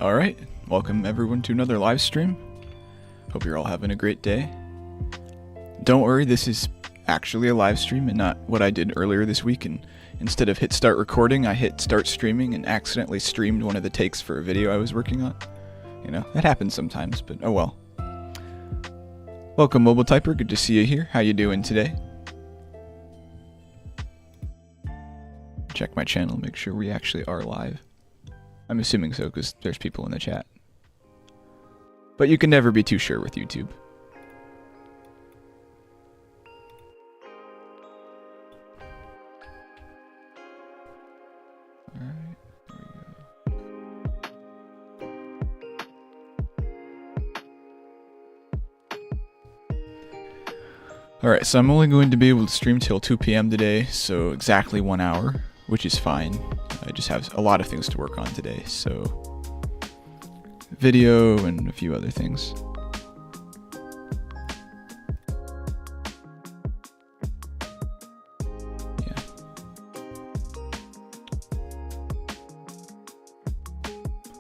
Alright, welcome everyone to another live stream. Hope you're all having a great day. Don't worry, this is actually a live stream and not what I did earlier this week, and instead of hit start recording, I hit start streaming and accidentally streamed one of the takes for a video I was working on. You know, that happens sometimes, but oh well. Welcome Mobile Typer, good to see you here. How you doing today? Check my channel, make sure we actually are live. I'm assuming so, because there's people in the chat. But you can never be too sure with YouTube. Alright, there we go. Alright, so I'm only going to be able to stream till 2 PM today, so exactly 1 hour, which is fine. I just have a lot of things to work on today, so video and a few other things. Yeah.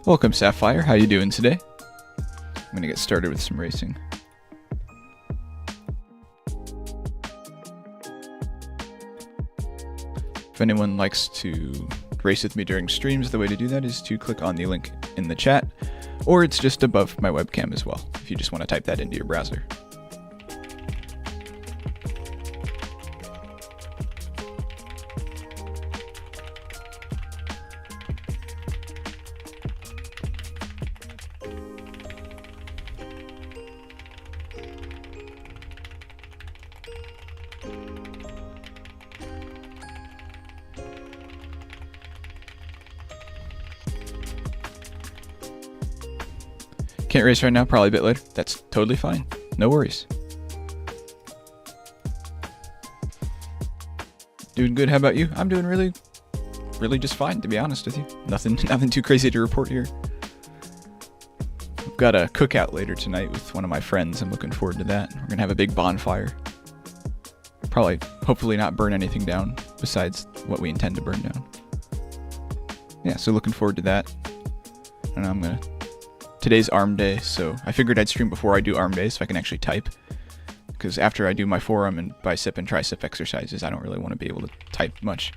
Welcome Sapphire, how you doing today? I'm gonna get started with some racing. If anyone likes to race with me during streams, the way to do that is to click on the link in the chat, or it's just above my webcam as well, if you just want to type that into your browser. Can't race right now, probably a bit later. That's totally fine. No worries. Doing good, how about you? I'm doing really just fine, to be honest with you. Nothing too crazy to report here. I've got a cookout later tonight with one of my friends. I'm looking forward to that. We're gonna have a big bonfire. Probably, hopefully not burn anything down besides what we intend to burn down. Yeah, so looking forward to that. And today's ARM day, so I figured I'd stream before I do ARM day so I can actually type. Because after I do my forearm and bicep and tricep exercises, I don't really want to be able to type much.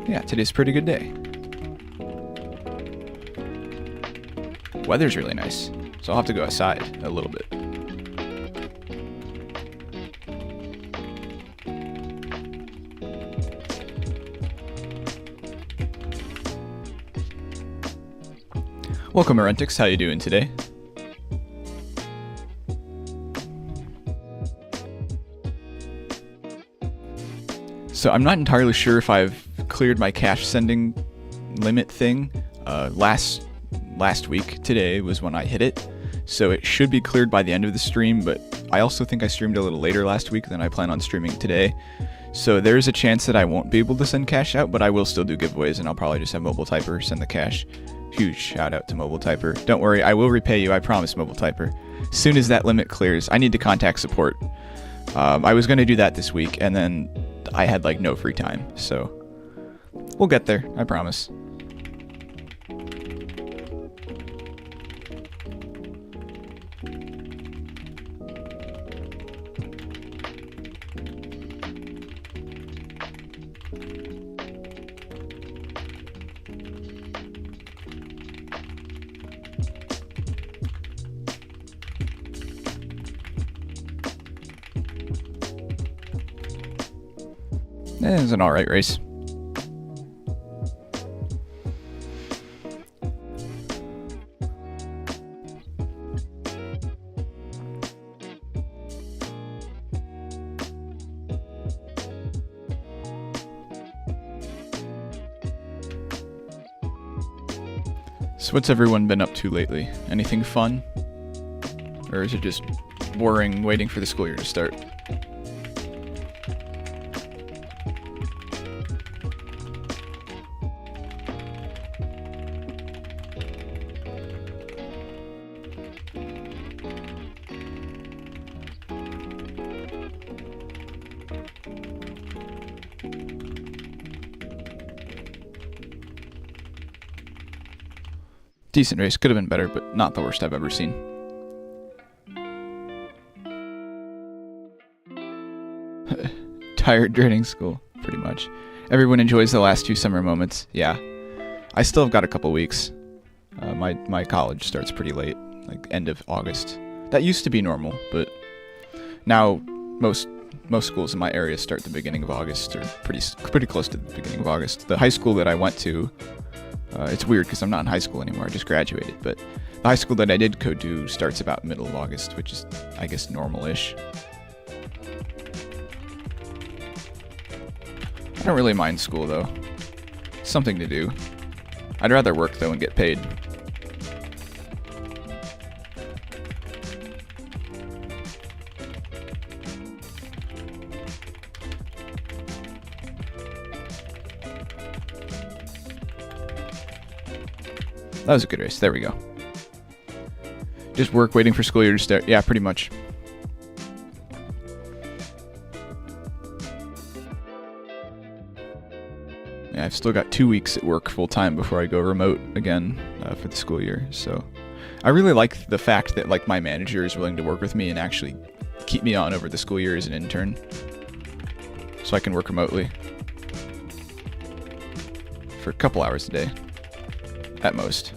Yeah, today's a pretty good day. Weather's really nice, so I'll have to go outside a little bit. Welcome Arentix, how you doing today? So I'm not entirely sure if I've cleared my cash sending limit thing. Last week, today was when I hit it, so it should be cleared by the end of the stream, but I also think I streamed a little later last week than I plan on streaming today. So there's a chance that I won't be able to send cash out, but I will still do giveaways, and I'll probably just have Mobile Typer send the cash. Huge shout out to Mobile Typer. Don't worry, I will repay you, I promise, Mobile Typer. As soon as that limit clears, I need to contact support. I was going to do that this week, and then I had like no free time, so we'll get there, I promise. It was an alright race. So what's everyone been up to lately? Anything fun? Or is it just boring waiting for the school year to start? Decent race. Could have been better, but not the worst I've ever seen. Tired, dreading school, pretty much. Everyone enjoys the last 2 summer moments. Yeah. I still have got a couple weeks. My college starts pretty late, like end of August. That used to be normal, but now most schools in my area start the beginning of August, or pretty close to the beginning of August. The high school that I went to, it's weird because I'm not in high school anymore. I just graduated, but the high school that I did go to starts about middle of August, which is, I guess, normal-ish. I don't really mind school, though. Something to do. I'd rather work, though, and get paid. That was a good race. There we go. Just work, waiting for school year to start. Yeah, pretty much. Yeah, I've still got 2 weeks at work full-time before I go remote again for the school year. So I really like the fact that like my manager is willing to work with me and actually keep me on over the school year as an intern, so I can work remotely for a couple hours a day at most.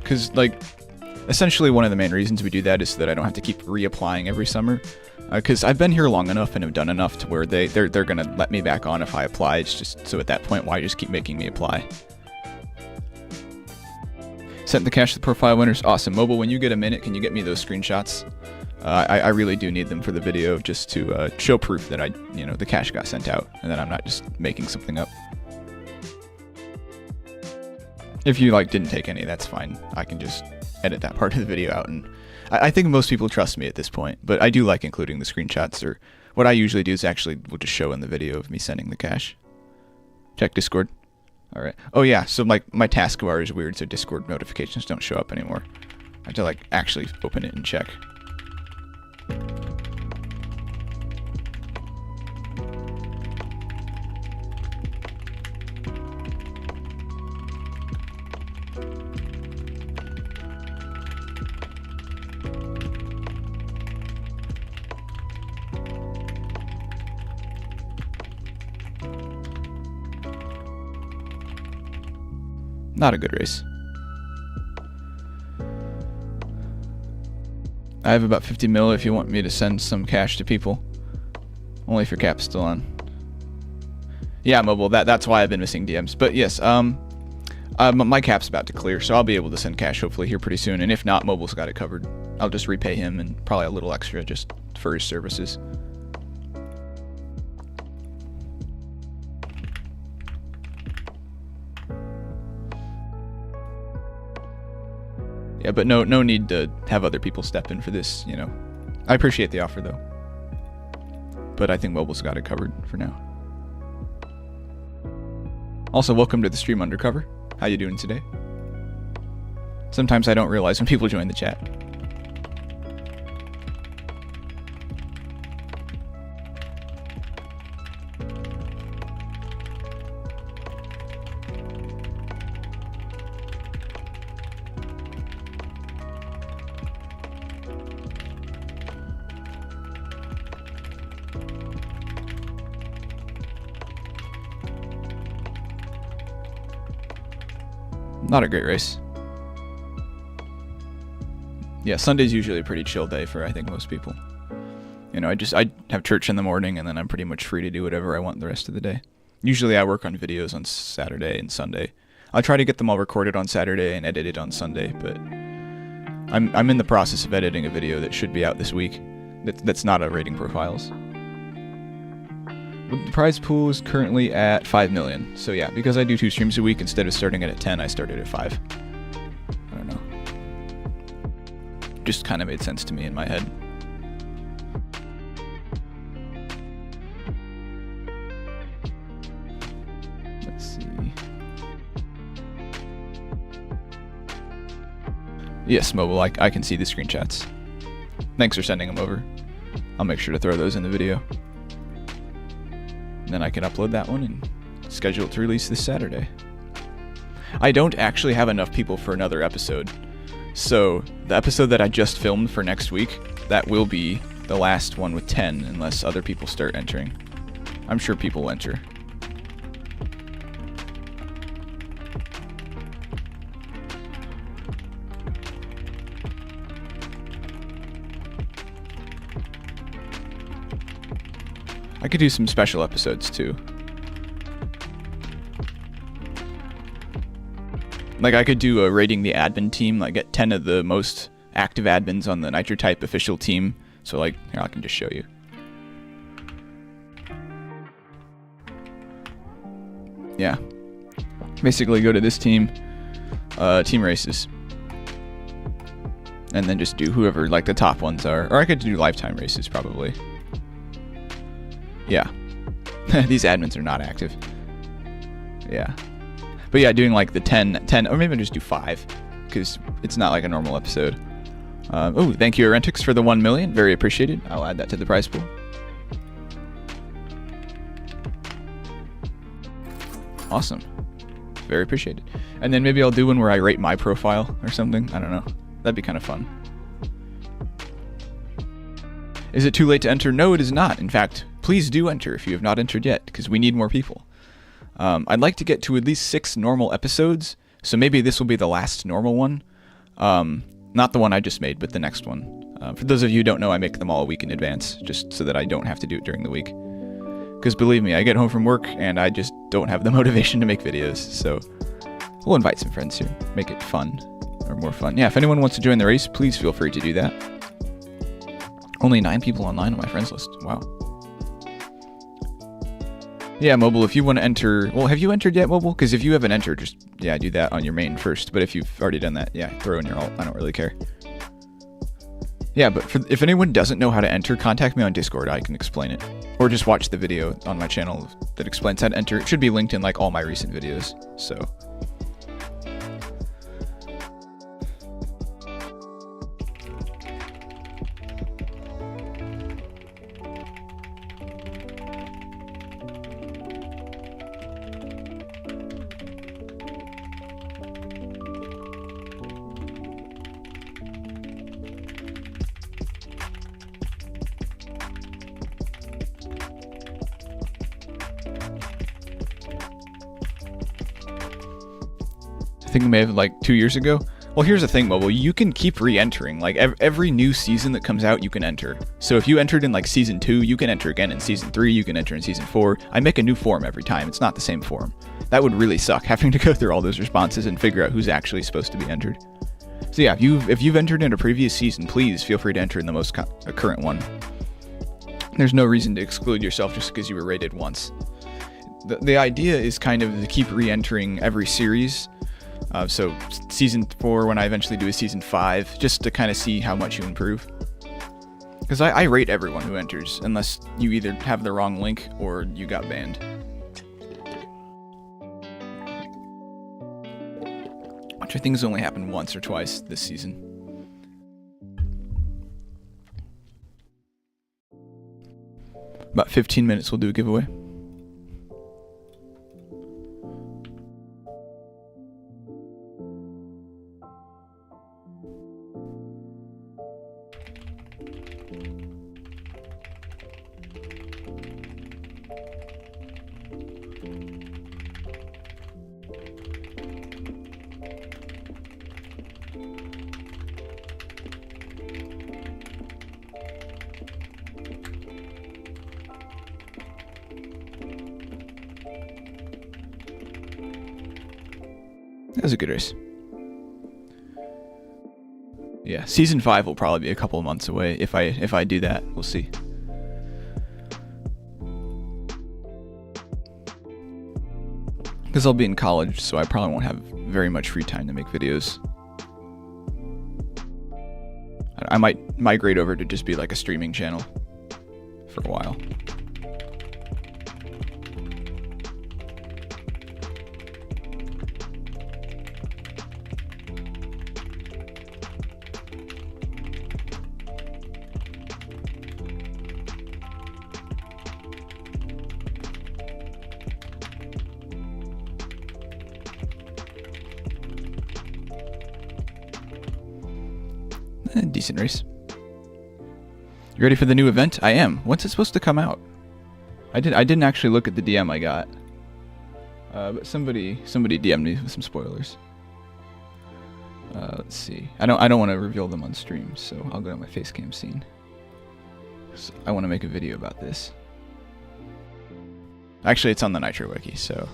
Because, like, essentially one of the main reasons we do that is so that I don't have to keep reapplying every summer. Because I've been here long enough and have done enough to where they're going to let me back on if I apply. It's just, so at that point, why just keep making me apply? Sent the cache to the profile winners. Awesome. Mobile, when you get a minute, can you get me those screenshots? I really do need them for the video, just to show proof that the cache got sent out and that I'm not just making something up. If you didn't take any, that's fine. I can just edit that part of the video out, and I think most people trust me at this point, but I do like including the screenshots, or what I usually do is we'll just show in the video of me sending the cache. Check Discord. Alright. Oh yeah, so my taskbar is weird, so Discord notifications don't show up anymore. I have to actually open it and check. Not a good race. I have about 50 mil if you want me to send some cash to people. Only if your cap's still on. Yeah, mobile. That's why I've been missing DMs. But yes, my cap's about to clear, so I'll be able to send cash hopefully here pretty soon. And if not, mobile's got it covered. I'll just repay him and probably a little extra just for his services. Yeah, but no need to have other people step in for this, I appreciate the offer, though. But I think mobile's got it covered for now. Also, welcome to the stream Undercover. How you doing today? Sometimes I don't realize when people join the chat. Not a great race. Yeah, Sunday's usually a pretty chill day for, I think, most people. I have church in the morning, and then I'm pretty much free to do whatever I want the rest of the day. Usually I work on videos on Saturday and Sunday. I'll try to get them all recorded on Saturday and edited on Sunday, but I'm in the process of editing a video that should be out this week. That's not a rating profiles. The prize pool is currently at 5 million. So yeah, because I do 2 streams a week, instead of starting it at 10, I started at 5. I don't know. Just kind of made sense to me in my head. Let's see. Yes, mobile, I can see the screenshots. Thanks for sending them over. I'll make sure to throw those in the video. And then I can upload that one and schedule it to release this Saturday. I don't actually have enough people for another episode. So, the episode that I just filmed for next week, that will be the last one with 10, unless other people start entering. I'm sure people will enter. I could do some special episodes too. Like I could do a rating the admin team, like get 10 of the most active admins on the NitroType official team. So like, here, I can just show you. Yeah. Basically go to this team, team races. And then just do whoever like the top ones are. Or I could do lifetime races probably. Yeah. These admins are not active. Yeah. But yeah, doing like the 10, or maybe I'll just do 5, because it's not like a normal episode. Oh, thank you, Arentix, for the 1 million. Very appreciated. I'll add that to the prize pool. Awesome. Very appreciated. And then maybe I'll do one where I rate my profile or something. I don't know. That'd be kind of fun. Is it too late to enter? No, it is not. In fact, please do enter if you have not entered yet, because we need more people. I'd like to get to at least 6 normal episodes, so maybe this will be the last normal one. Not the one I just made, but the next one. For those of you who don't know, I make them all a week in advance, just so that I don't have to do it during the week. Because believe me, I get home from work, and I just don't have the motivation to make videos, so we'll invite some friends here, make it fun, or more fun. Yeah, if anyone wants to join the race, please feel free to do that. Only 9 people online on my friends list. Wow. Yeah, Mobile, if you want to enter... Well, have you entered yet, Mobile? Because if you haven't entered, just, yeah, do that on your main first. But if you've already done that, yeah, throw in your alt. I don't really care. Yeah, but if anyone doesn't know how to enter, contact me on Discord. I can explain it. Or just watch the video on my channel that explains how to enter. It should be linked in, like, all my recent videos. So... I think we may have like 2 years ago. Well, here's the thing, Mobile. You can keep re-entering. Like every new season that comes out, you can enter. So if you entered in like season 2, you can enter again in season 3. You can enter in season 4. I make a new form every time. It's not the same form. That would really suck, having to go through all those responses and figure out who's actually supposed to be entered. So yeah, if you've entered in a previous season, please feel free to enter in the most current one. There's no reason to exclude yourself just because you were rated once. The idea is kind of to keep re-entering every series. So season 4, when I eventually do a season 5, just to kind of see how much you improve. Because I rate everyone who enters, unless you either have the wrong link or you got banned. Which I think has only happened once or twice this season. About 15 minutes we'll do a giveaway. That was a good race. Yeah, season 5 will probably be a couple of months away. If I do that, we'll see. Because I'll be in college, so I probably won't have very much free time to make videos. I might migrate over to just be like a streaming channel for a while. Decent race. You ready for the new event? I am. When's it supposed to come out? I didn't actually look at the DM I got. But somebody DM'd me with some spoilers. Let's see. I don't want to reveal them on stream, so I'll go to my facecam scene. So I want to make a video about this. Actually, it's on the Nitro Wiki, so.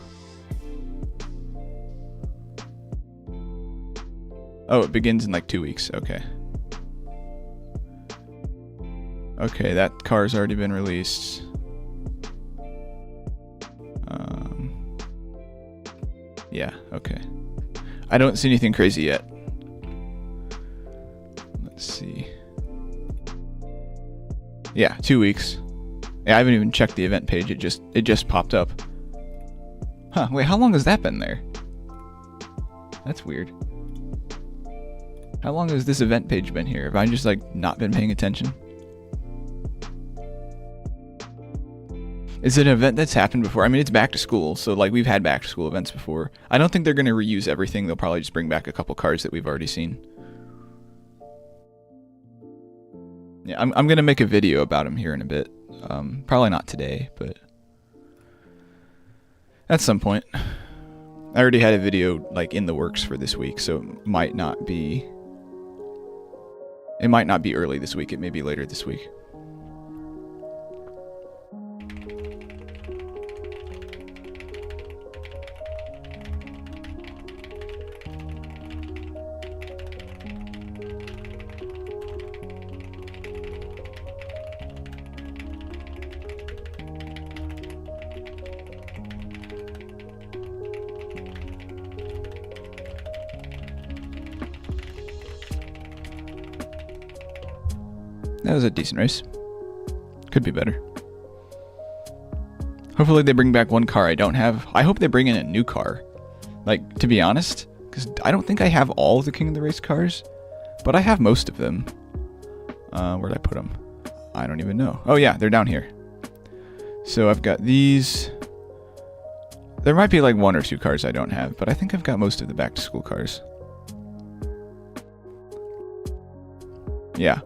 Oh, it begins in like 2 weeks. Okay. Okay, that car's already been released. Yeah, okay. I don't see anything crazy yet. Let's see. Yeah, 2 weeks. Yeah, I haven't even checked the event page. It just popped up. Huh, wait, how long has that been there? That's weird. How long has this event page been here? Have I just like not been paying attention? Is it an event that's happened before? I mean, it's back to school, so like we've had back to school events before. I don't think they're going to reuse everything. They'll probably just bring back a couple cars that we've already seen. Yeah, I'm going to make a video about them here in a bit. Probably not today, but at some point. I already had a video like in the works for this week, so it might not be early this week. It may be later this week. That was a decent race. Could be better. Hopefully they bring back one car I don't have. I hope they bring in a new car. Like, to be honest, because I don't think I have all of the King of the Race cars, but I have most of them. Where'd I put them? I don't even know. Oh yeah, they're down here. So I've got these. There might be like 1 or 2 cars I don't have, but I think I've got most of the back to school cars. Yeah.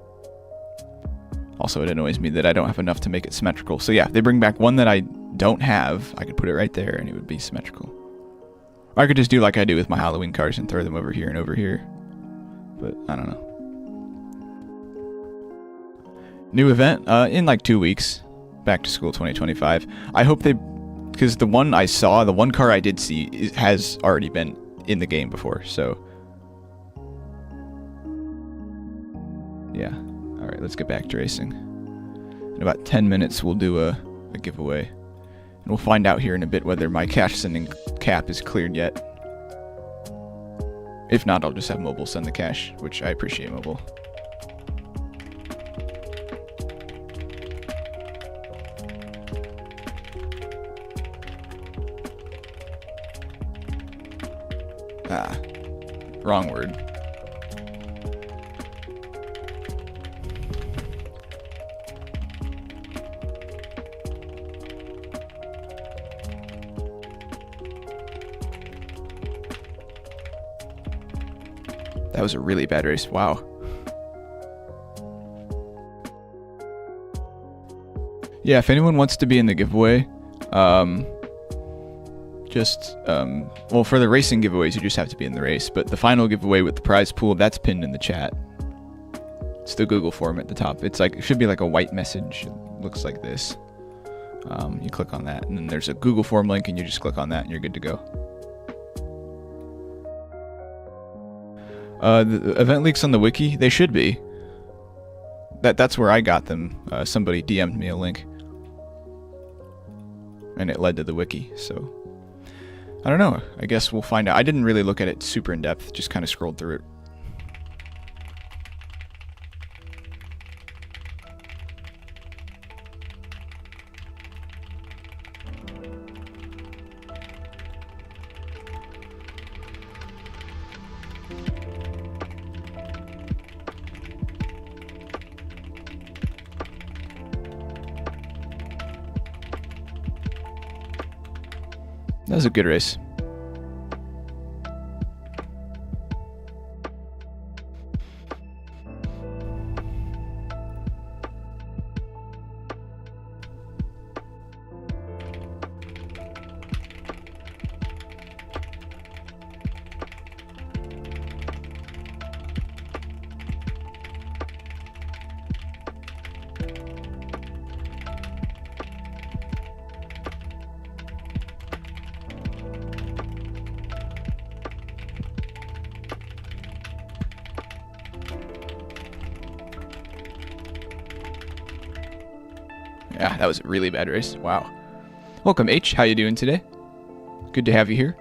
Also, it annoys me that I don't have enough to make it symmetrical. So yeah, if they bring back one that I don't have, I could put it right there and it would be symmetrical. Or I could just do like I do with my Halloween cars and throw them over here and over here. But I don't know. New event in like 2 weeks. Back to school 2025. I hope they, because the one I saw, the one car I did see has already been in the game before, so. Yeah. Alright, let's get back to racing. In about 10 minutes, we'll do a giveaway. And we'll find out here in a bit whether my cash sending cap is cleared yet. If not, I'll just have mobile send the cash, which I appreciate mobile. Ah, wrong word. That was a really bad race. Wow. Yeah, if anyone wants to be in the giveaway, well, for the racing giveaways, you just have to be in the race. But the final giveaway with the prize pool, that's pinned in the chat. It's the Google form at the top. It's like, it should be like a white message. It looks like this. You click on that, and then there's a Google form link, and you just click on that, and you're good to go. The event leaks on the wiki, they should be. That's where I got them. Somebody DM'd me a link. And it led to the wiki, so. I don't know. I guess we'll find out. I didn't really look at it super in depth, just kind of scrolled through it. That was a good race. Yeah, that was a really bad race. Wow. Welcome, H. How you doing today? Good to have you here.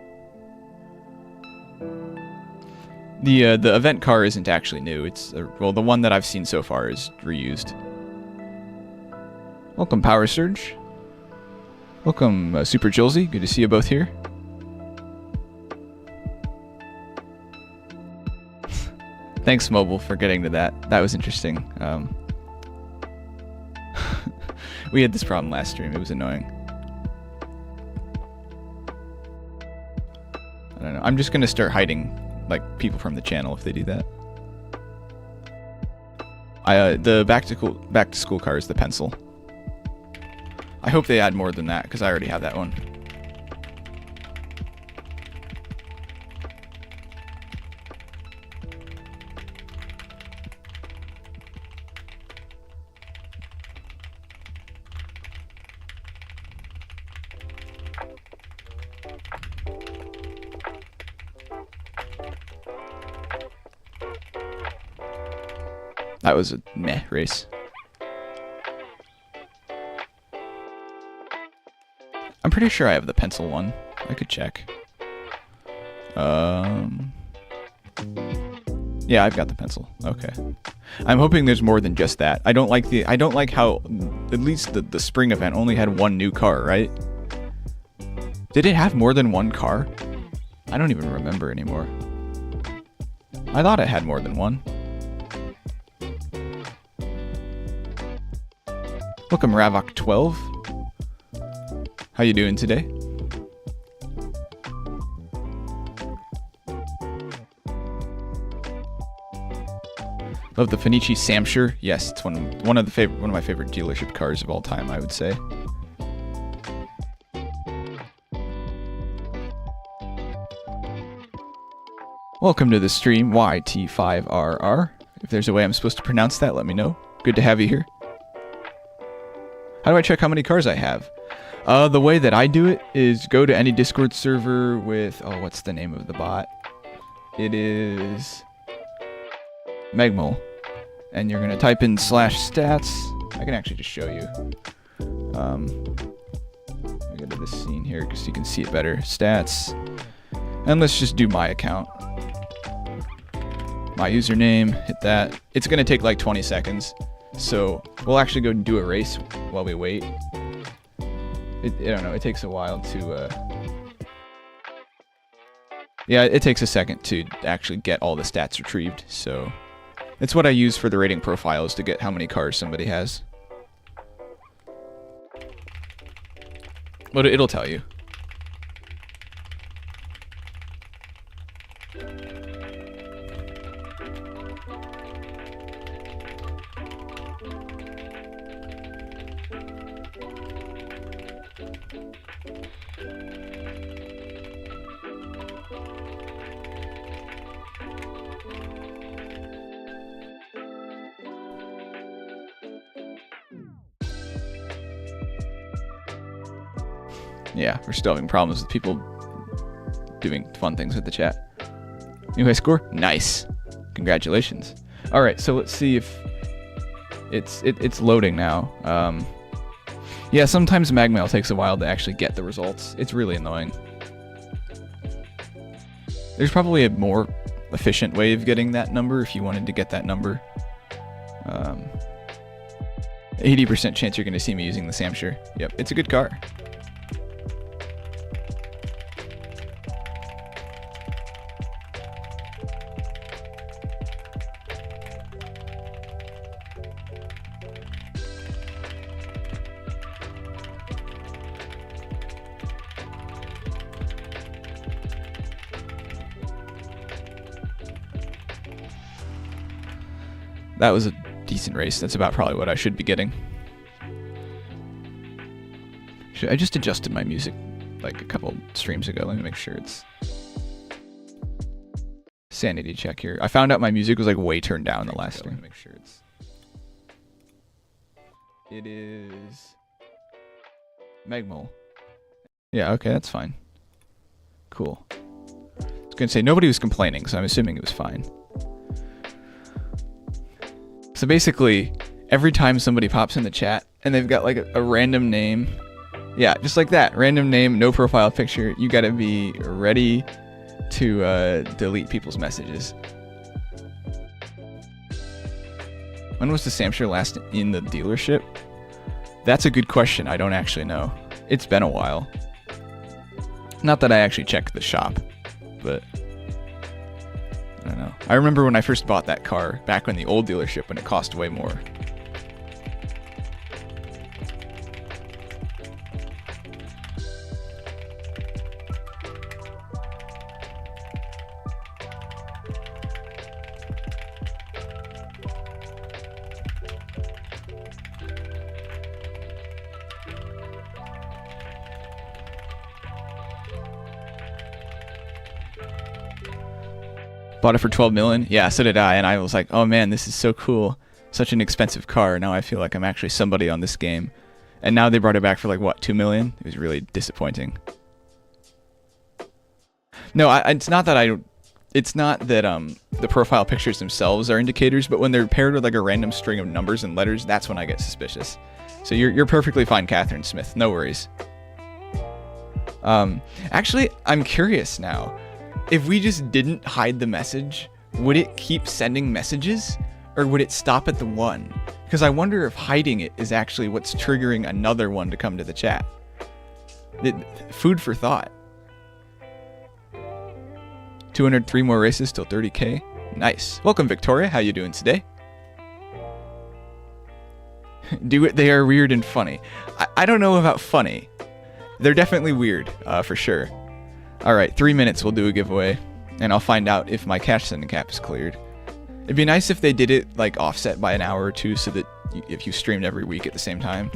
The event car isn't actually new. It's well, the one that I've seen so far is reused. Welcome, Power Surge. Welcome, Super Jilzy. Good to see you both here. Thanks, Mobile, for getting to that. That was interesting. We had this problem last stream. It was annoying. I don't know. I'm just gonna start hiding like people from the channel if they do that. The back to school car is the pencil. I hope they add more than that because I already have that one. That was a meh race. I'm pretty sure I have the pencil one. I could check. Yeah, I've got the pencil. Okay. I'm hoping there's more than just that. I don't like how at least the spring event only had one new car, right? Did it have more than one car? I don't even remember anymore. I thought it had more than one. Welcome, Ravok12. How you doing today? Love the Fenici Samsher. Yes, it's one of my favorite dealership cars of all time, I would say. Welcome to the stream, YT5RR. If there's a way I'm supposed to pronounce that, let me know. Good to have you here. How do I check how many cars I have? The way that I do it is go to any Discord server with... Oh, what's the name of the bot? It is... Megmol. And you're going to type in /stats. I can actually just show you. Let me go to this scene here because you can see it better. Stats. And let's just do my account. My username. Hit that. It's going to take like 20 seconds. So we'll actually go and do a race while we wait. I don't know, it takes a while to, yeah, it takes a second to actually get all the stats retrieved, so it's what I use for the rating profiles to get how many cars somebody has. But it'll tell you. Yeah, we're still having problems with people doing fun things with the chat. New high score? Nice. Congratulations. All right, so let's see if it's loading now. Yeah, sometimes Magmail takes a while to actually get the results. It's really annoying. There's probably a more efficient way of getting that number if you wanted to get that number. 80% chance you're going to see me using the Samsher. Yep, it's a good car. That was a decent race. That's about probably what I should be getting. I just adjusted my music like a couple streams ago. Let me make sure it's... Sanity check here. I found out my music was like way turned down the last stream. Let me make sure it's... It is... Megmol. Yeah, okay, that's fine. Cool. I was gonna say, nobody was complaining, so I'm assuming it was fine. So basically, every time somebody pops in the chat and they've got like a random name. Yeah, just like that. Random name, no profile picture. You gotta be ready to delete people's messages. When was the Samshire last in the dealership? That's a good question. I don't actually know. It's been a while. Not that I actually checked the shop, but I don't know. I remember when I first bought that car, back in the old dealership, when it cost way more. Bought it for 12 million. Yeah, so did I. And I was like, oh man, this is so cool. Such an expensive car. Now I feel like I'm actually somebody on this game. And now they brought it back for like, what, 2 million? It was really disappointing. No, it's not that the profile pictures themselves are indicators, but when they're paired with like a random string of numbers and letters, that's when I get suspicious. So you're perfectly fine, Catherine Smith. No worries. Actually, I'm curious now. If we just didn't hide the message, would it keep sending messages, or would it stop at the one? Because I wonder if hiding it is actually what's triggering another one to come to the chat. Food for thought. 203 more races till 30k. Nice. Welcome, Victoria. How you doing today? Do it. They are weird and funny. I don't know about funny. They're definitely weird, for sure. Alright, 3 minutes we'll do a giveaway, and I'll find out if my cash sending cap is cleared. It'd be nice if they did it like offset by an hour or two so that if you streamed every week at the same time.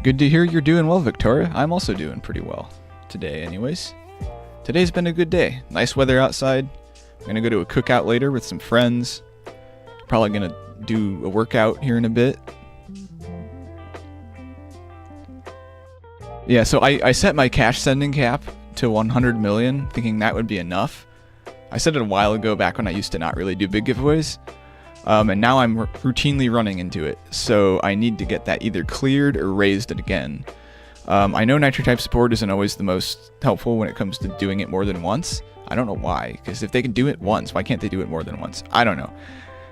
Good to hear you're doing well, Victoria. I'm also doing pretty well today anyways. Today's been a good day. Nice weather outside. I'm gonna go to a cookout later with some friends. Probably gonna do a workout here in a bit. Yeah, so I set my cash sending cap to 100 million, thinking that would be enough. I said it a while ago, back when I used to not really do big giveaways. And now I'm routinely running into it, so I need to get that either cleared or raised again. I know Nitro Type support isn't always the most helpful when it comes to doing it more than once. I don't know why, because if they can do it once, why can't they do it more than once? I don't know.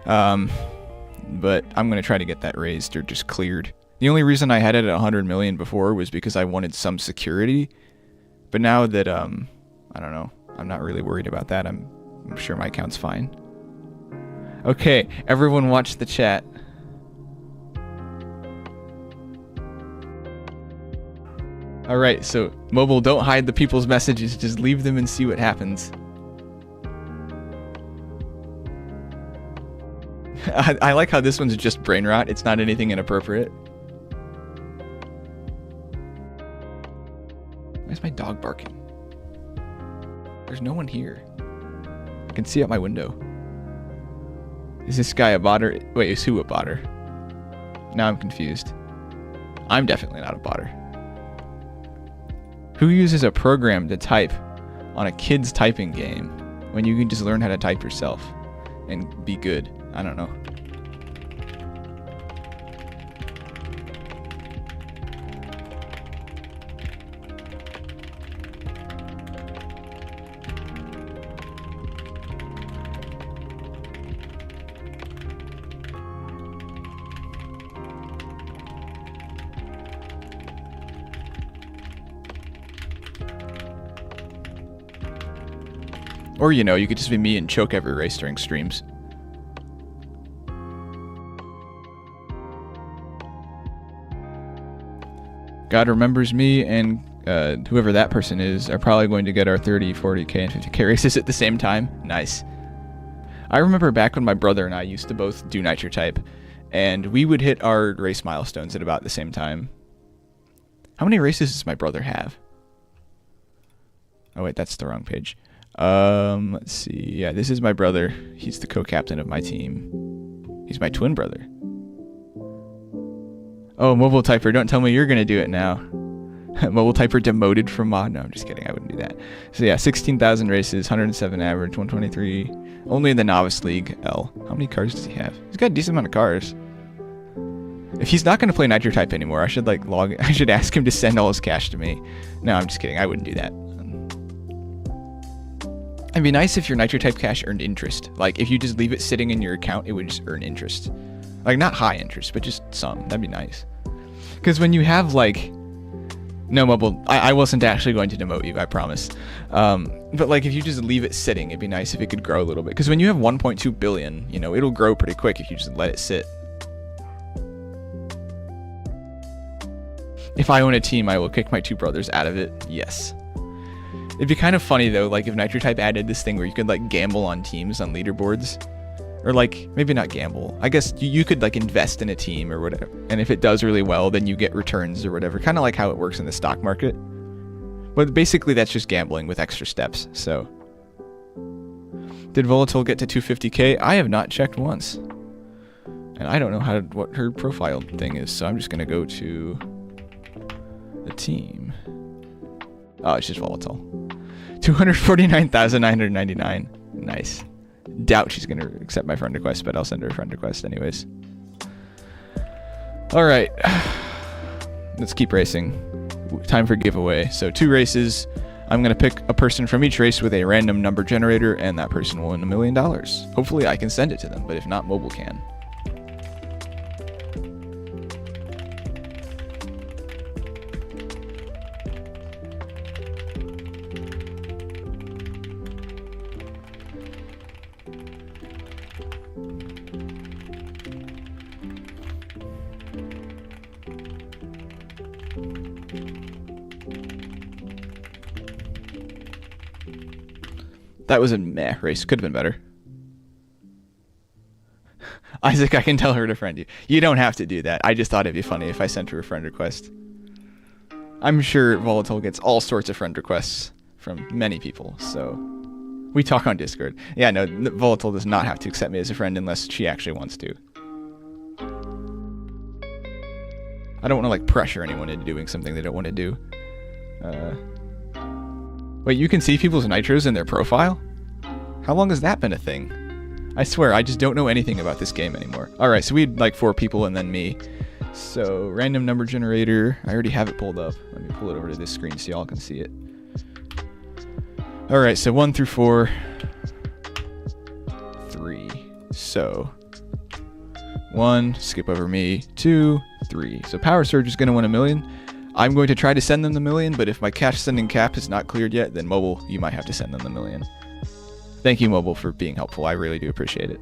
But I'm going to try to get that raised or just cleared. The only reason I had it at 100 million before was because I wanted some security. But now that, I don't know, I'm not really worried about that. I'm sure my account's fine. Okay, everyone watch the chat. Alright, so mobile, don't hide the people's messages, just leave them and see what happens. I like how this one's just brain rot, it's not anything inappropriate. Why's my dog barking? There's no one here. I can see out my window. Is this guy a botter? Wait, is who a botter? Now I'm confused. I'm definitely not a botter. Who uses a program to type on a kid's typing game when you can just learn how to type yourself and be good? I don't know. Or, you know, you could just be me and choke every race during streams. God remembers me and whoever that person is are probably going to get our 30, 40k, and 50k races at the same time. Nice. I remember back when my brother and I used to both do Nitro Type, and we would hit our race milestones at about the same time. How many races does my brother have? Oh wait, that's the wrong page. Let's see. Yeah, this is my brother. He's the co-captain of my team. He's my twin brother. Oh, mobile typer, don't tell me you're gonna do it now. Mobile typer demoted from mod. No, I'm just kidding. I wouldn't do that. So yeah, 16,000 races, 107 average, 123. Only in the novice league. L. How many cars does he have? He's got a decent amount of cars. If he's not gonna play Nitro Type anymore, I should like log. I should ask him to send all his cash to me. No, I'm just kidding. I wouldn't do that. It'd be nice if your Nitro Type cash earned interest. Like if you just leave it sitting in your account, it would just earn interest. Like not high interest, but just some. That'd be nice. Because when you have like, no mobile, I wasn't actually going to demote you, I promise. But like if you just leave it sitting, it'd be nice if it could grow a little bit. Because when you have 1.2 billion, you know, it'll grow pretty quick if you just let it sit. If I own a team, I will kick my two brothers out of it. Yes. It'd be kind of funny though, like if Nitro Type added this thing where you could like gamble on teams on leaderboards. Or like, maybe not gamble. I guess you could like invest in a team or whatever. And if it does really well, then you get returns or whatever. Kind of like how it works in the stock market. But basically that's just gambling with extra steps, so. Did Volatile get to 250k? I have not checked once. And I don't know what her profile thing is, so I'm just gonna go to the team. Oh, it's just Volatile. 249,999. Nice. Doubt she's gonna accept my friend request, but I'll send her a friend request anyways. All right, let's keep racing. Time for giveaway. So 2 races. I'm gonna pick a person from each race with a random number generator, and that person will win $1 million. Hopefully I can send it to them, but if not, mobile can. That was a meh race. Could have been better. Isaac, I can tell her to friend you. You don't have to do that. I just thought it'd be funny if I sent her a friend request. I'm sure Volatile gets all sorts of friend requests from many people, so... We talk on Discord. Yeah, no, Volatile does not have to accept me as a friend unless she actually wants to. I don't want to, like, pressure anyone into doing something they don't want to do. Wait, you can see people's nitros in their profile? How long has that been a thing? I swear, I just don't know anything about this game anymore. Alright, so we had like 4 people and then me. So, random number generator. I already have it pulled up. Let me pull it over to this screen so y'all can see it. Alright, so 1 through 4. 3. So, 1, skip over me. 2, 3. So Power Surge is going to win $1 million. I'm going to try to send them the $1 million, but if my cash sending cap is not cleared yet, then Mobile, you might have to send them the $1 million. Thank you, Mobile, for being helpful. I really do appreciate it.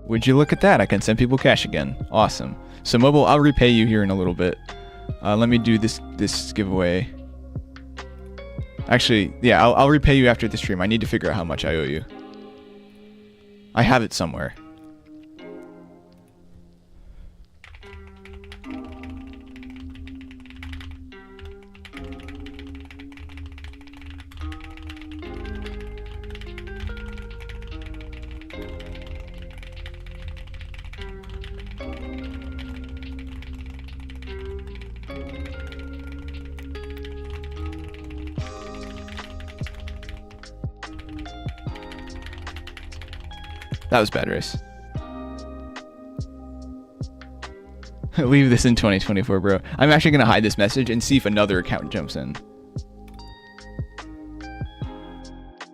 Would you look at that? I can send people cash again. Awesome. So Mobile, I'll repay you here in a little bit. Let me do this giveaway. Actually, yeah, I'll repay you after the stream. I need to figure out how much I owe you. I have it somewhere. That was bad race. Leave this in 2024, bro. I'm actually going to hide this message and see if another account jumps in.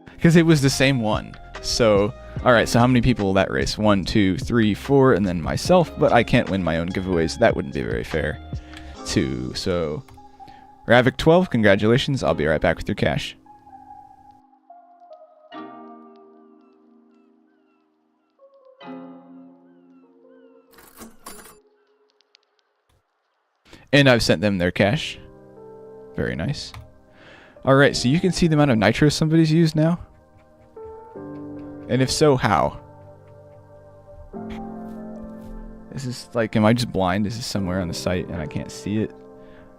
Because it was the same one. So, alright, so how many people will that race? 1, 2, 3, 4, and then myself. But I can't win my own giveaways. That wouldn't be very fair. 2, so... Ravik 12, congratulations. I'll be right back with your cash. And I've sent them their cash. Very nice. Alright, so you can see the amount of nitro somebody's used now? And if so, how? Is this like, am I just blind? Is this somewhere on the site and I can't see it?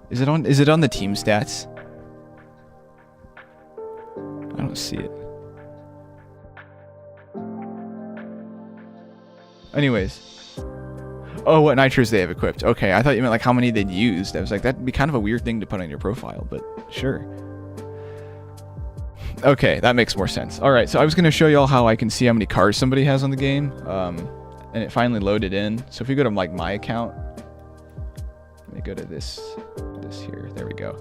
Is it on the team stats? I don't see it. Anyways. Oh, what nitros they have equipped. Okay, I thought you meant like how many they'd used. I was like, that'd be kind of a weird thing to put on your profile, but sure. Okay, that makes more sense. Alright, so I was going to show y'all how I can see how many cars somebody has on the game. And it finally loaded in. So if you go to like my account, let me go to this here. There we go.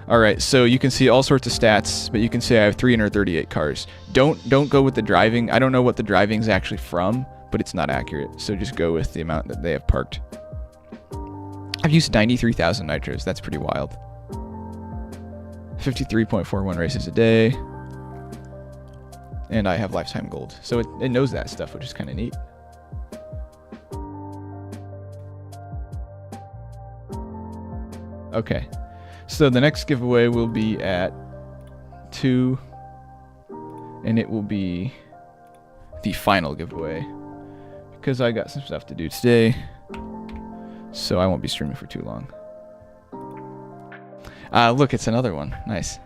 Alright, so you can see all sorts of stats, but you can see I have 338 cars. Don't go with the driving. I don't know what the driving's actually from, but it's not accurate. So just go with the amount that they have parked. I've used 93,000 nitros. That's pretty wild. 53.41 races a day. And I have lifetime gold. So it knows that stuff, which is kind of neat. Okay. So the next giveaway will be at 2. And it will be the final giveaway. Because I got some stuff to do today. So I won't be streaming for too long. Look, it's another one. Nice.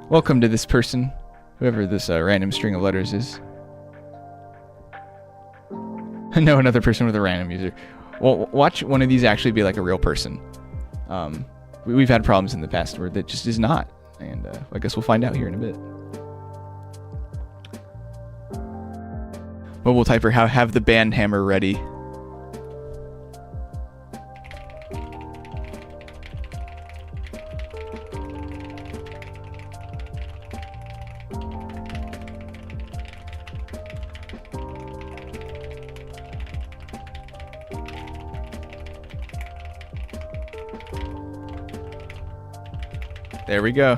Welcome to this person. Whoever this random string of letters is. No, another person with a random user. Well, watch one of these actually be like a real person. We've had problems in the past where that just is not. And I guess we'll find out here in a bit. Mobile typer, have the band hammer ready. There we go.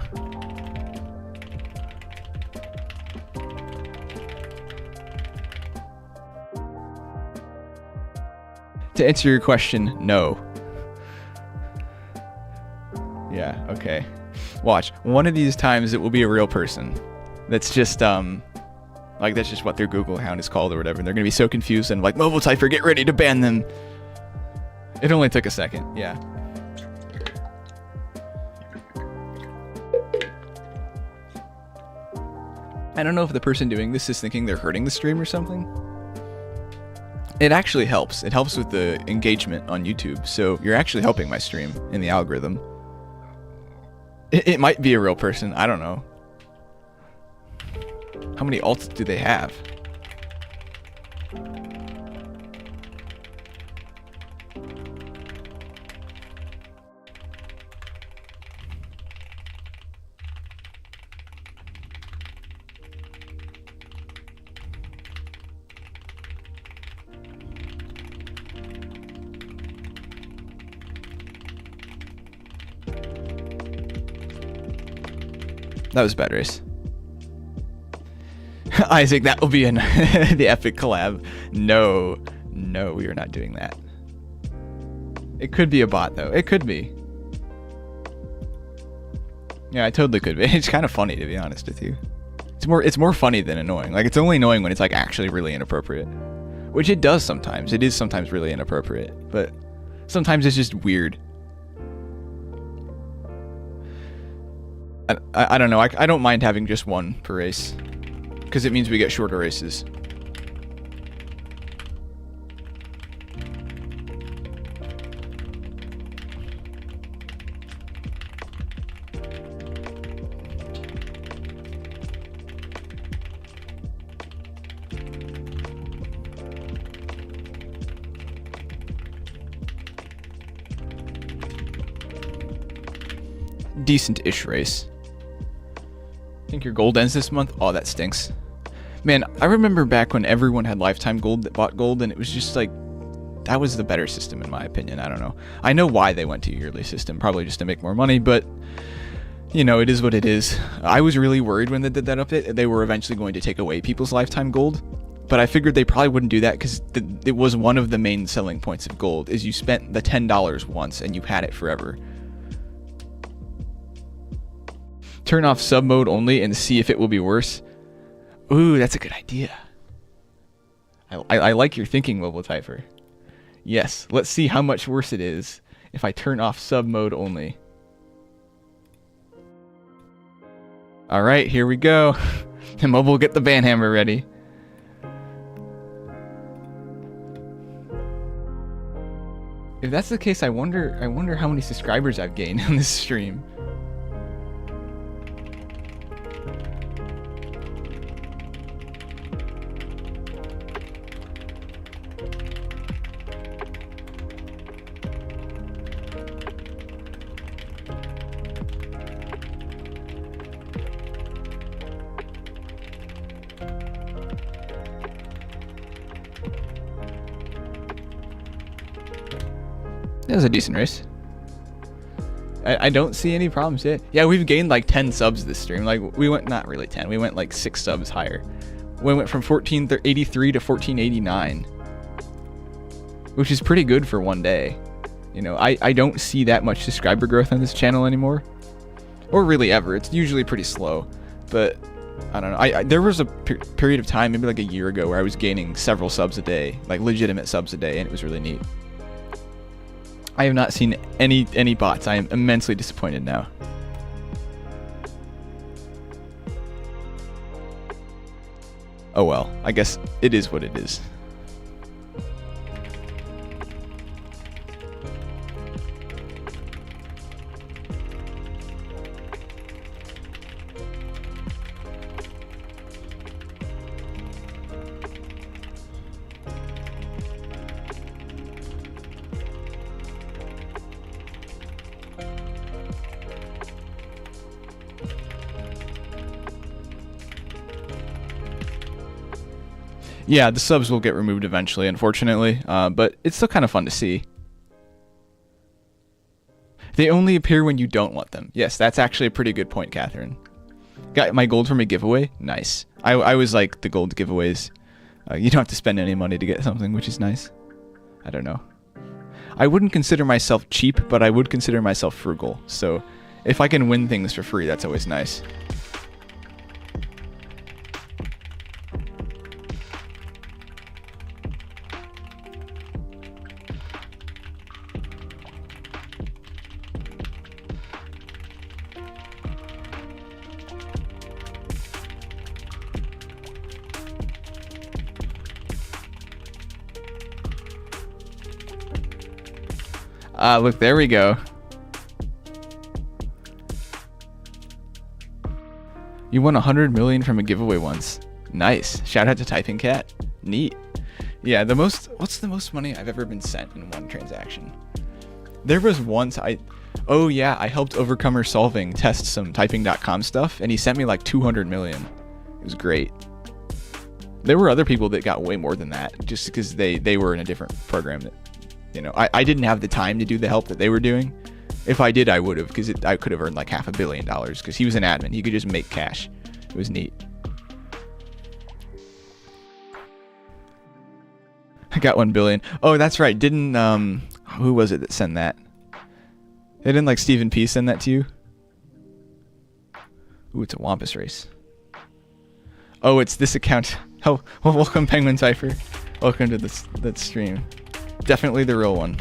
To answer your question, no. Yeah, okay. Watch. One of these times it will be a real person. That's just, like, that's just what their Google account is called or whatever. And they're gonna be so confused and like, mobile typer, get ready to ban them. It only took a second, yeah. I don't know if the person doing this is thinking they're hurting the stream or something. It actually helps. It helps with the engagement on YouTube, so you're actually helping my stream in the algorithm. It might be a real person, I don't know. How many alts do they have? That was a bad race. Isaac, that will be in the epic collab. No, we are not doing that. It could be a bot though. It could be. Yeah, it totally could be. It's kind of funny to be honest with you. It's more funny than annoying. Like it's only annoying when it's like actually really inappropriate. Which it does sometimes. It is sometimes really inappropriate, but sometimes it's just weird. I don't know. I don't mind having just one per race, because it means we get shorter races. Decent-ish race. Think your gold ends this month? Oh, that stinks. Man, I remember back when everyone had lifetime gold that bought gold, and it was just like, that was the better system in my opinion. I don't know. I know why they went to a yearly system, probably just to make more money, but you know, it is what it is. I was really worried when they did that update. They were eventually going to take away people's lifetime gold, but I figured they probably wouldn't do that because it was one of the main selling points of gold, is you spent the $10 once and you had it forever. Turn off sub mode only and see if it will be worse. Ooh, that's a good idea. I like your thinking, mobile typer. Yes, let's see how much worse it is if I turn off sub mode only. Alright, here we go. And mobile, get the banhammer ready. If that's the case, I wonder how many subscribers I've gained on this stream. It was a decent race. I don't see any problems yet. Yeah, we've gained like 10 subs this stream. Like, we went, not really 10, we went like 6 subs higher. We went from 1483 to 1489. Which is pretty good for one day. You know, I don't see that much subscriber growth on this channel anymore. Or really ever. It's usually pretty slow. But, I don't know. There was a period of time, maybe like a year ago, where I was gaining several subs a day. Like, legitimate subs a day, and it was really neat. I have not seen any bots. I am immensely disappointed now. Oh well, I guess it is what it is. Yeah, the subs will get removed eventually, unfortunately, but it's still kind of fun to see. They only appear when you don't want them. Yes, that's actually a pretty good point, Catherine. Got my gold from a giveaway? Nice. I was like the gold giveaways. You don't have to spend any money to get something, which is nice. I don't know. I wouldn't consider myself cheap, but I would consider myself frugal. So if I can win things for free, that's always nice. Look, there we go. You won 100 million from a giveaway once. Nice. Shout out to Typing Cat. Neat. Yeah, what's the most money I've ever been sent in one transaction? There was once oh yeah, I helped Overcomer Solving test some typing.com stuff, and he sent me like 200 million. It was great. There were other people that got way more than that, just because they were in a different program that, you know, I didn't have the time to do the help that they were doing. If I did, I would have, because I could have earned like $500 million, because he was an admin. He could just make cash. It was neat. I got 1 billion. Oh, that's right. Didn't, who was it that sent that? Didn't like Stephen P send that to you? Ooh, it's a Wampus race. Oh, it's this account. Oh, well, welcome Penguin Cypher. Welcome to that stream. Definitely the real one.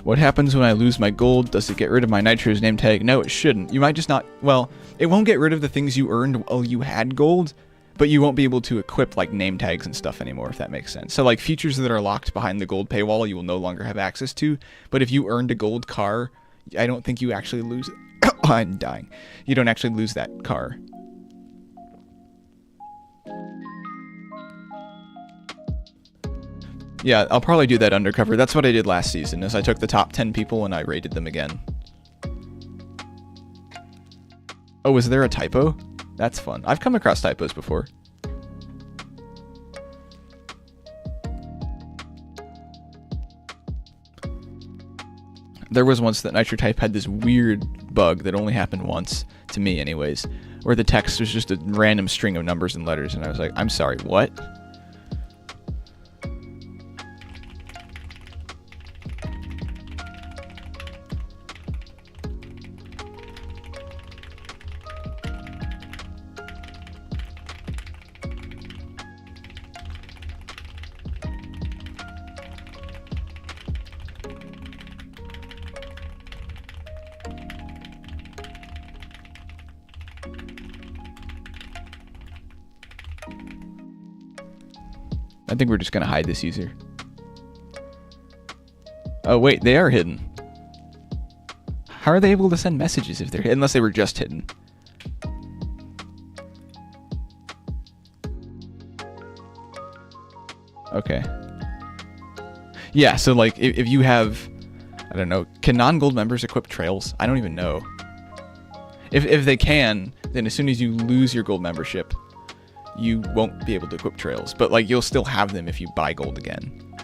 What happens when I lose my gold? Does it get rid of my Nitro's name tag? No, it shouldn't. You might just not... Well, it won't get rid of the things you earned while you had gold, but you won't be able to equip, like, name tags and stuff anymore, if that makes sense. So, like, features that are locked behind the gold paywall, you will no longer have access to. But if you earned a gold car, I don't think you actually lose it. I'm dying. You don't actually lose that car. Yeah, I'll probably do that undercover. That's what I did last season, is I took the top 10 people and I rated them again. Oh, was there a typo? That's fun. I've come across typos before. There was once that NitroType had this weird bug that only happened once, to me anyways, where the text was just a random string of numbers and letters, and I was like, I'm sorry, what? I think we're just gonna hide this user. Oh wait, they are hidden. How are they able to send messages if they're hidden? Unless they were just hidden. Okay. Yeah, so like if you have, I don't know, can non-gold members equip trails? I don't even know. If they can, then as soon as you lose your gold membership, you won't be able to equip trails, but like you'll still have them if you buy gold again.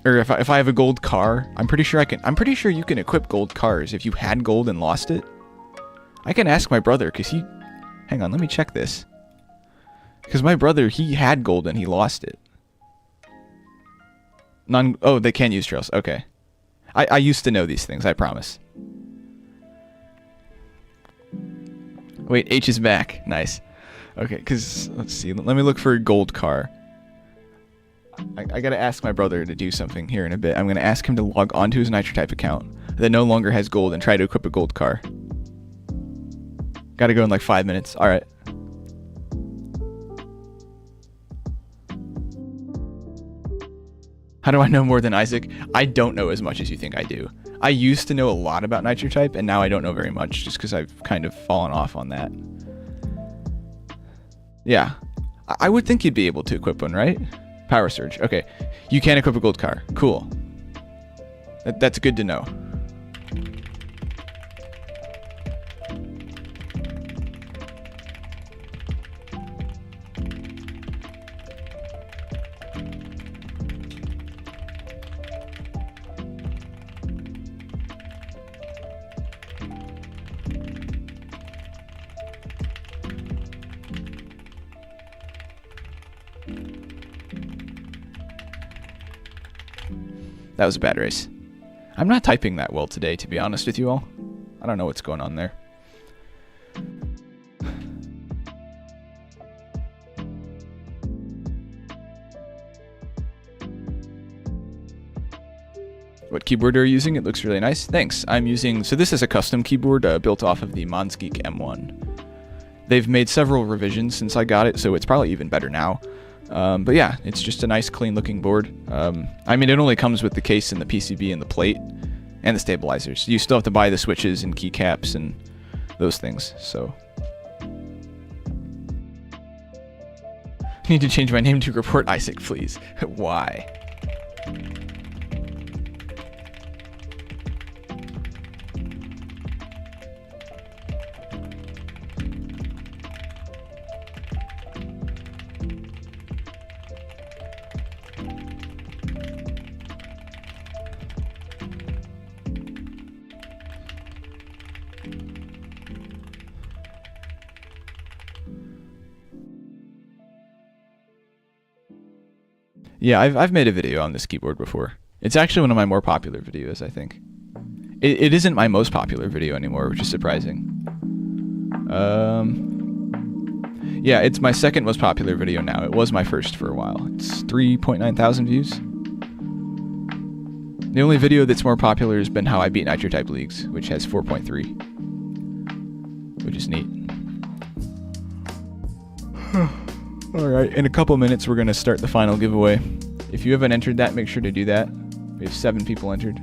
Or if I have a gold car, I'm pretty sure you can equip gold cars if you had gold and lost it. I can ask my brother, cause hang on, let me check this. Cause my brother, he had gold and he lost it. Oh, they can use trails, okay. I used to know these things, I promise. Wait, H is back, nice. Okay, because, let's see, let me look for a gold car. I gotta ask my brother to do something here in a bit. I'm gonna ask him to log onto his NitroType account that no longer has gold and try to equip a gold car. Gotta go in like 5 minutes. Alright. How do I know more than Isaac? I don't know as much as you think I do. I used to know a lot about NitroType, and now I don't know very much, just because I've kind of fallen off on that. Yeah. I would think you'd be able to equip one, right? Power Surge. Okay. You can equip a gold car. Cool. That's good to know. That was a bad race. I'm not typing that well today, to be honest with you all. I don't know what's going on there. What keyboard are you using? It looks really nice. Thanks. I'm using... So this is a custom keyboard built off of the Monsgeek M1. They've made several revisions since I got it, so it's probably even better now. But yeah, it's just a nice, clean-looking board. I mean, it only comes with the case and the PCB and the plate and the stabilizers. You still have to buy the switches and keycaps and those things, so... I need to change my name to Report Isaac, please. Why? Yeah, I've made a video on this keyboard before. It's actually one of my more popular videos, I think. It isn't my most popular video anymore, which is surprising. Yeah, it's my second most popular video now. It was my first for a while. It's 3.9 thousand views. The only video that's more popular has been how I beat NitroType Leagues, which has 4.3, which is neat. Alright, in a couple minutes we're going to start the final giveaway. If you haven't entered that, make sure to do that. We have 7 people entered.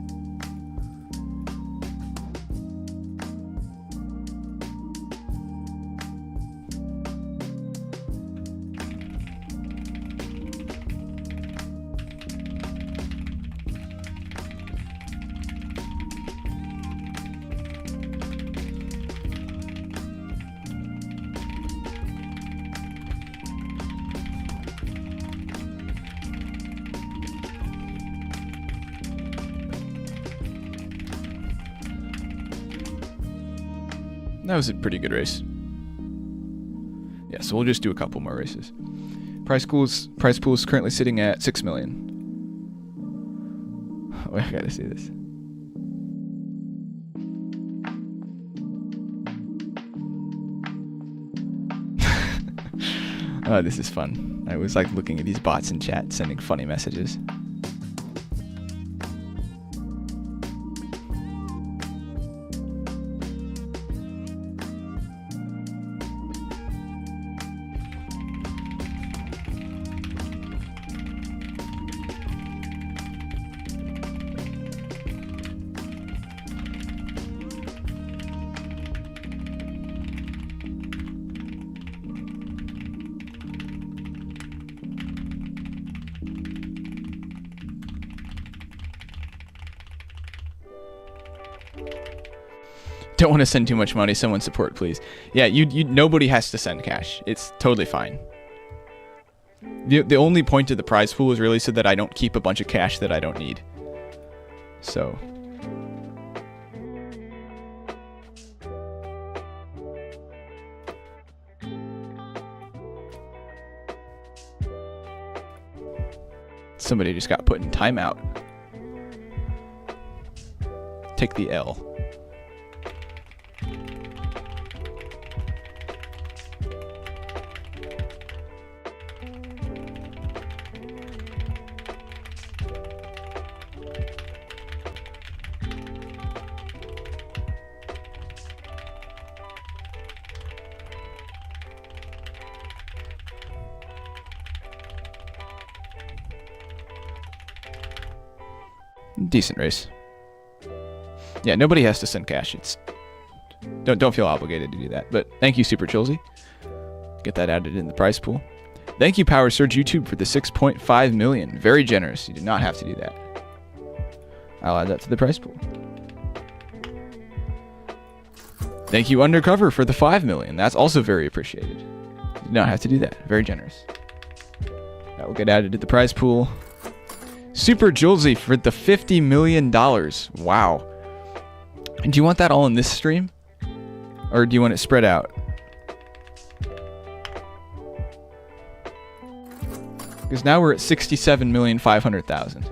That was a pretty good race. Yeah, so we'll just do a couple more races. Prize pool is currently sitting at 6 million. Oh, I gotta see this. Oh, this is fun. I was like looking at these bots in chat, sending funny messages. Don't want to send too much money. Someone support, please. Yeah, nobody has to send cash. It's totally fine. The only point of the prize pool is really so that I don't keep a bunch of cash that I don't need. So. Somebody just got put in timeout. Take the L. Decent race. Yeah, nobody has to send cash. It's don't feel obligated to do that. But thank you, Super Chilsey. Get that added in the prize pool. Thank you, Power Surge YouTube, for the 6.5 million. Very generous. You did not have to do that. I'll add that to the prize pool. Thank you, Undercover, for the 5 million. That's also very appreciated. You did not have to do that. Very generous. That will get added to the prize pool. Super Julesy for the $50 million. Wow. And do you want that all in this stream? Or do you want it spread out? Because now we're at 67,500,000.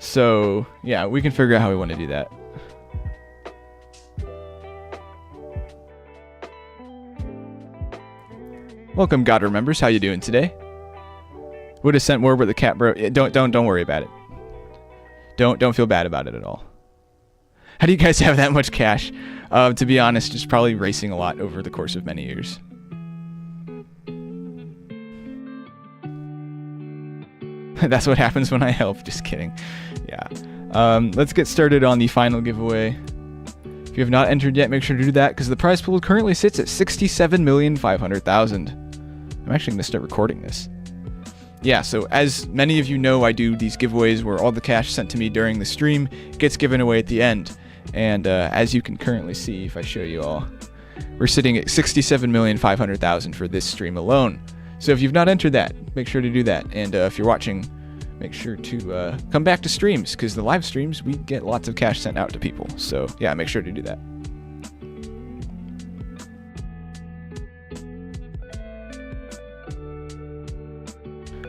So, yeah, we can figure out how we want to do that. Welcome, Gateron members. How you doing today? Would have sent more, but the cat broke. Don't worry about it. Don't feel bad about it at all. How do you guys have that much cash? To be honest, just probably racing a lot over the course of many years. That's what happens when I help. Just kidding. Yeah. Let's get started on the final giveaway. If you have not entered yet, make sure to do that, because the prize pool currently sits at 67,500,000. I'm actually going to start recording this. Yeah, so as many of you know, I do these giveaways where all the cash sent to me during the stream gets given away at the end. And as you can currently see, if I show you all, we're sitting at 67,500,000 for this stream alone. So if you've not entered that, make sure to do that. And if you're watching, make sure to come back to streams, because the live streams, we get lots of cash sent out to people. So yeah, make sure to do that.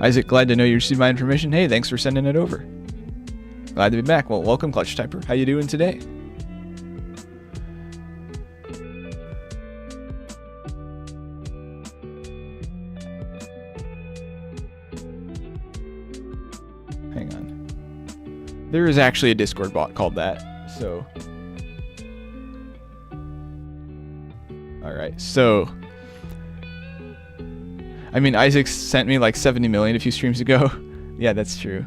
Isaac, glad to know you received my information. Hey, thanks for sending it over. Glad to be back. Well, welcome, Clutch Typer. How you doing today? Hang on. There is actually a Discord bot called that, so... Alright, so... I mean, Isaac sent me like 70 million a few streams ago. Yeah, that's true.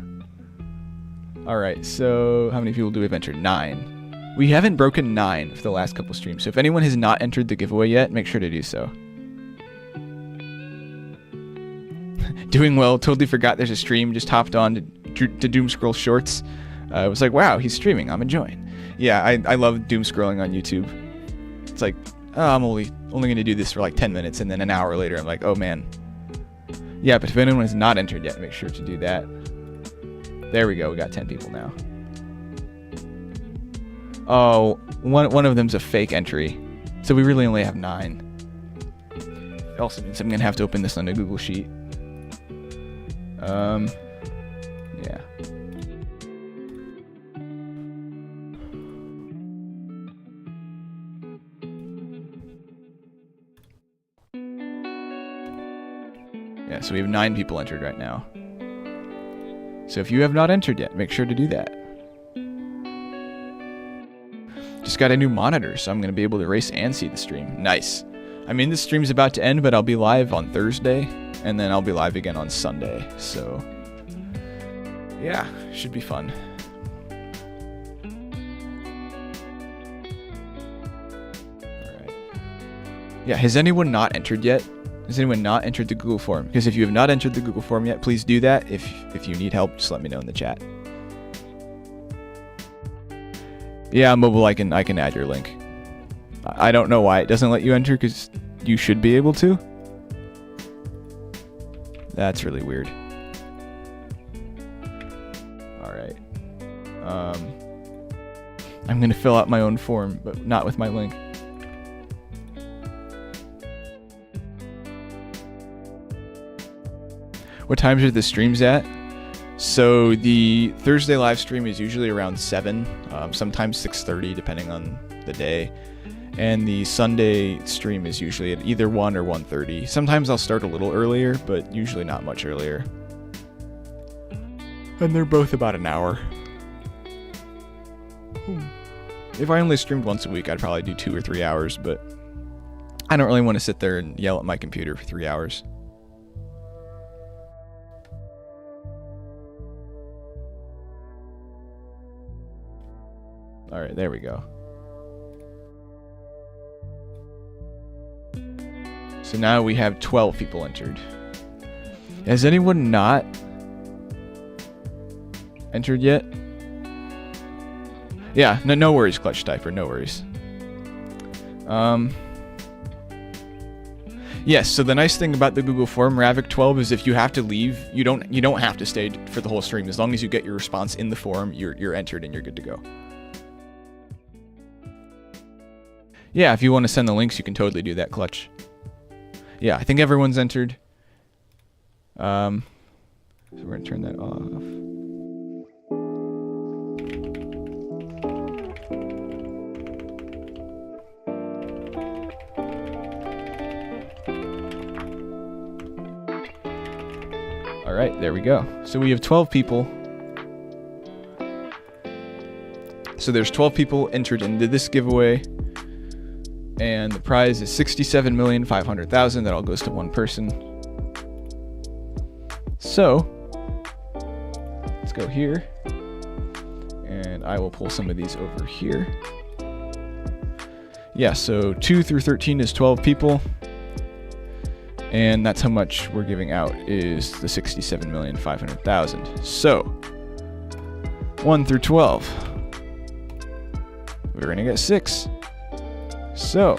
Alright, so how many people do we have entered? 9. We haven't broken 9 for the last couple streams, so if anyone has not entered the giveaway yet, make sure to do so. Doing well, totally forgot there's a stream, just hopped on to Doom Scroll Shorts. I was like, wow, he's streaming, I'm enjoying. Yeah, I love Doom Scrolling on YouTube. It's like, oh, I'm only going to do this for like 10 minutes, and then an hour later I'm like, oh man. Yeah, but if anyone has not entered yet, make sure to do that. There we go, we got 10 people now. Oh, one of them's a fake entry. So we really only have 9. It also means I'm gonna have to open this on a Google Sheet. Yeah. Yeah, so we have 9 people entered right now. So if you have not entered yet, make sure to do that. Just got a new monitor, so I'm going to be able to race and see the stream. Nice. I mean, this stream's about to end, but I'll be live on Thursday, and then I'll be live again on Sunday. So, yeah, should be fun. Alright. Yeah, has anyone not entered yet? Has anyone not entered the Google form? Because if you have not entered the Google form yet, please do that. If you need help, just let me know in the chat. Yeah, mobile, I can add your link. I don't know why it doesn't let you enter, because you should be able to. That's really weird. Alright. I'm going to fill out my own form, but not with my link. What times are the streams at? So the Thursday live stream is usually around 7, sometimes 6:30 depending on the day. And the Sunday stream is usually at either 1 or 1:30. Sometimes I'll start a little earlier, but usually not much earlier. And they're both about an hour. If I only streamed once a week, I'd probably do 2 or 3 hours, but I don't really want to sit there and yell at my computer for 3 hours. Alright, there we go. So now we have 12 people entered. Has anyone not entered yet? Yeah, no worries, Clutch Typer, no worries. Yes, so the nice thing about the Google form, Ravik12, is if you have to leave, you don't have to stay for the whole stream. As long as you get your response in the forum, you're entered and you're good to go. Yeah, if you want to send the links, you can totally do that, Clutch. Yeah, I think everyone's entered. So we're going to turn that off. Alright, there we go. So we have 12 people. So there's 12 people entered into this giveaway. And the prize is $67,500,000. That all goes to one person. So, let's go here. And I will pull some of these over here. Yeah, so 2 through 13 is 12 people. And that's how much we're giving out, is the $67,500,000. So, 1 through 12. We're going to get 6. So,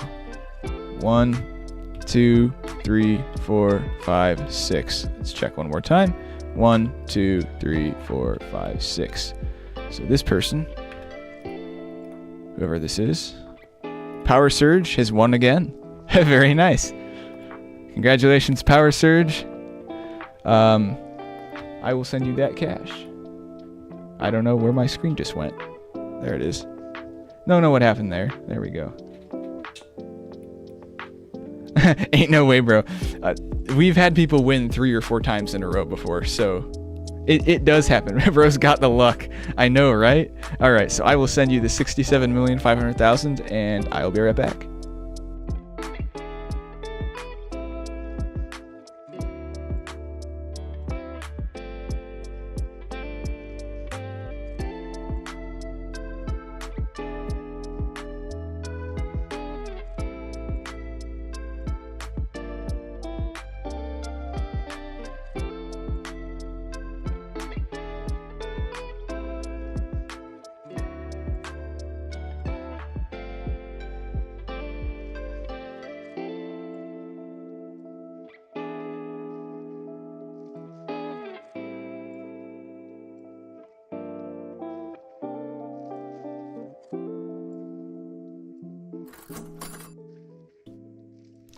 1, 2, 3, 4, 5, 6. Let's check one more time. 1, 2, 3, 4, 5, 6. So this person, whoever this is, Power Surge has won again. Very nice. Congratulations, Power Surge. I will send you that cash. I don't know where my screen just went. There it is. No, what happened there? There we go. Ain't no way, bro. We've had people win 3 or 4 times in a row before, so it does happen. Bro's got the luck. I know, right? All right, so I will send you the $67,500,000, and I will be right back.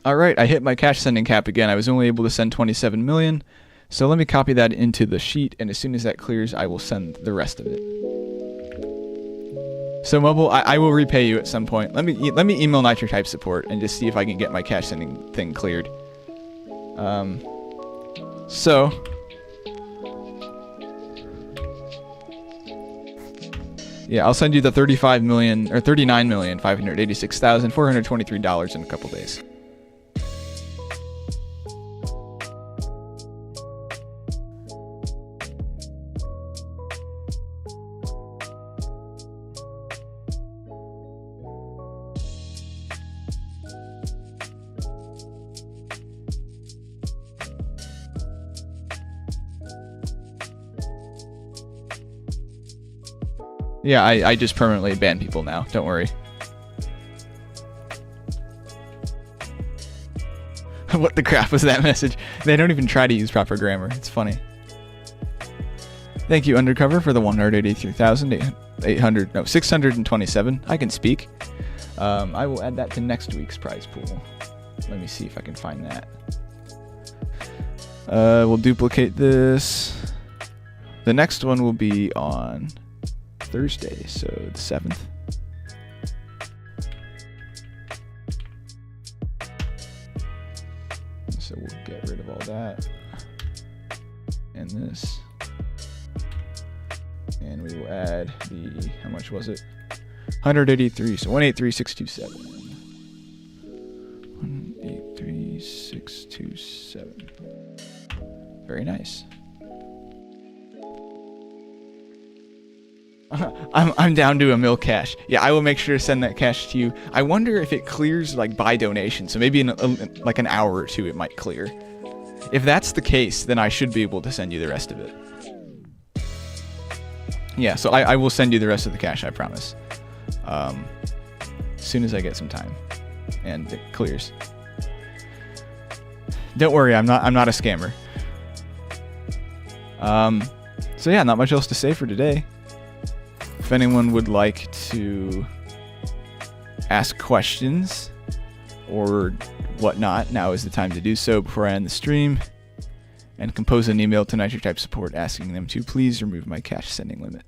Alright, I hit my cash sending cap again. I was only able to send 27 million. So let me copy that into the sheet, and as soon as that clears, I will send the rest of it. So Mobile, I will repay you at some point. Let me email NitroType support and just see if I can get my cash sending thing cleared. Yeah, I'll send you the $39,586,423 in a couple days. Yeah, I just permanently ban people now. Don't worry. What the crap was that message? They don't even try to use proper grammar. It's funny. Thank you, Undercover, for the 627. I can speak. I will add that to next week's prize pool. Let me see if I can find that. We'll duplicate this. The next one will be on Thursday, so the 7th. So we'll get rid of all that and this, and we will add the, how much was it? 183, so 183,627. 183,627. Very nice. I'm down to a mil cash. Yeah, I will make sure to send that cash to you. I wonder if it clears like by donation, so maybe in like an hour or two it might clear. If that's the case, then I should be able to send you the rest of it. Yeah, so I will send you the rest of the cash, I promise. As soon as I get some time and it clears. Don't worry, I'm not a scammer. So yeah, not much else to say for today. If anyone would like to ask questions or whatnot, now is the time to do so before I end the stream, and compose an email to NitroType support asking them to please remove my cash sending limit.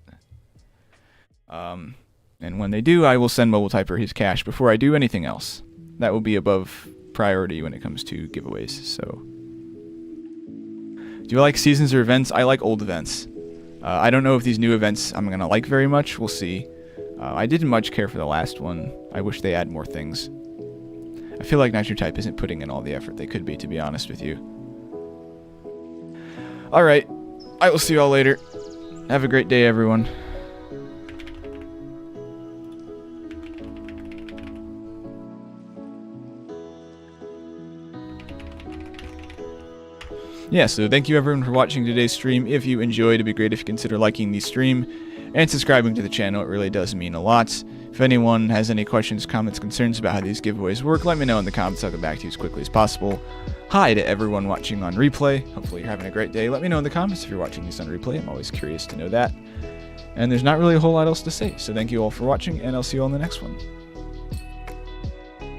And when they do, I will send Mobile Typer his cash before I do anything else. That will be above priority when it comes to giveaways. So, do you like seasons or events? I like old events. I don't know if these new events I'm going to like very much. We'll see. I didn't much care for the last one. I wish they add more things. I feel like NitroType isn't putting in all the effort they could be, to be honest with you. Alright. I will see you all later. Have a great day, everyone. Yeah, so thank you everyone for watching today's stream. If you enjoyed, it'd be great if you consider liking the stream and subscribing to the channel. It really does mean a lot. If anyone has any questions, comments, concerns about how these giveaways work, let me know in the comments. I'll get back to you as quickly as possible. Hi to everyone watching on replay. Hopefully you're having a great day. Let me know in the comments if you're watching this on replay. I'm always curious to know that. And there's not really a whole lot else to say. So thank you all for watching, and I'll see you all in the next one.